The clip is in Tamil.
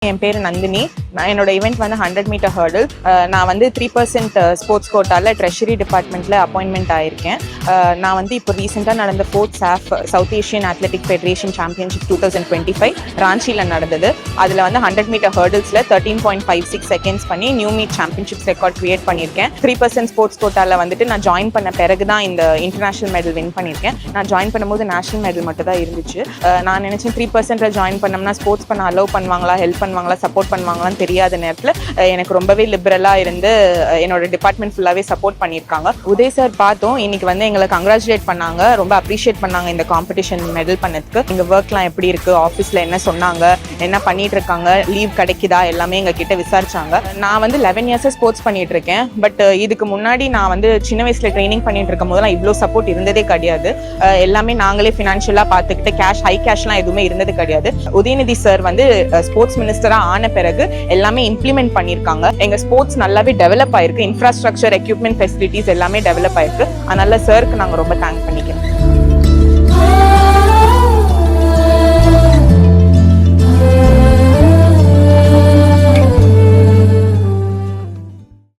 என் பேர் நந்தினி. என்னோட ஈவெண்ட் வந்து 100 மீட்டர் ஹர்டில். நான் வந்து 3% ஸ்போர்ட்ஸ் கோட்டாவில் ட்ரெஷரி டிபார்ட்மெண்ட்டில் அப்பாயின்மெண்ட் ஆயிருக்கேன். நான் வந்து இப்போ ரீசெண்டாக நடந்த 4th SAF south Asian athletic federation championship 2025 ராஞ்சியில் நடந்தது. அதில் வந்து 100 மீட்டர் ஹர்டில்ஸில் 13.56 செகண்ட்ஸ் பண்ணி new meet championships record create பண்ணியிருக்கேன். 3% ஸ்போர்ட்ஸ் கோட்டாவில் வந்துட்டு நான் ஜாயின் பண்ண பிறகு தான் இந்த இன்டர்நேஷனல் மெடல் வின் பண்ணியிருக்கேன். நான் ஜாயின் பண்ணும்போது நேஷனல் மெடல் மட்டும் தான் இருந்துச்சு. நான் நினச்சேன் 3% ஜாயின் பண்ணோம்னா ஸ்போர்ட்ஸ் பண்ண அலோவ் பண்ணுவாங்களா, ஹெல்ப் பண்ணுவாங்களா, சப்போர்ட் பண்ணுவாங்களான்னு தெரியாத நேரத்தில் எனக்கு ரொம்பவே லிபரலாக இருந்து என்னோட டிபார்ட்மெண்ட் ஃபுல்லாகவே சப்போர்ட் பண்ணியிருக்காங்க. உதய் சார் பார்த்தோம், இன்னைக்கு வந்து எங்களை கங்க்ராச்சுலேட் பண்ணாங்க, ரொம்ப அப்ரிஷியேட் பண்ணாங்க இந்த காம்படிஷன் மெடல் பண்ணதுக்கு. எங்கள் ஒர்க்லாம் எப்படி இருக்குது, ஆஃபீஸில் என்ன சொன்னாங்க, என்ன பண்ணிட்டு இருக்காங்க, லீவ் கிடைக்குதா, எல்லாமே எங்கள் கிட்ட விசாரிச்சாங்க. நான் வந்து 11 இயர்ஸாக ஸ்போர்ட்ஸ் பண்ணிட்டு இருக்கேன். பட் இதுக்கு முன்னாடி நான் வந்து சின்ன வயசில் ட்ரைனிங் பண்ணிட்டு இருக்கும் போதெல்லாம் இவ்வளோ சப்போர்ட் இருந்ததே கிடையாது. எல்லாமே நாங்களே ஃபினான்ஷியலாக பார்த்துக்கிட்டு ஹை கேஷ்லாம் எதுவுமே இருந்தது கிடையாது. உதயநிதி சார் வந்து ஸ்போர்ட்ஸ் மினிஸ்டரா ஆன பிறகு எல்லாமே இம்ப்ளிமெண்ட் பண்ணியிருக்காங்க. எங்க ஸ்போர்ட்ஸ் நல்லாவே டெவலப் ஆயிருக்கு. இன்ஃப்ராஸ்ட்ரக்சர், எக்யூப்மெண்ட், ஃபெசிலிட்டிஸ் எல்லாமே டெவலப் ஆயிருக்கு. அதனால சாருக்கு நாங்கள் ரொம்ப தேங்க் பண்ணிக்கிறோம்.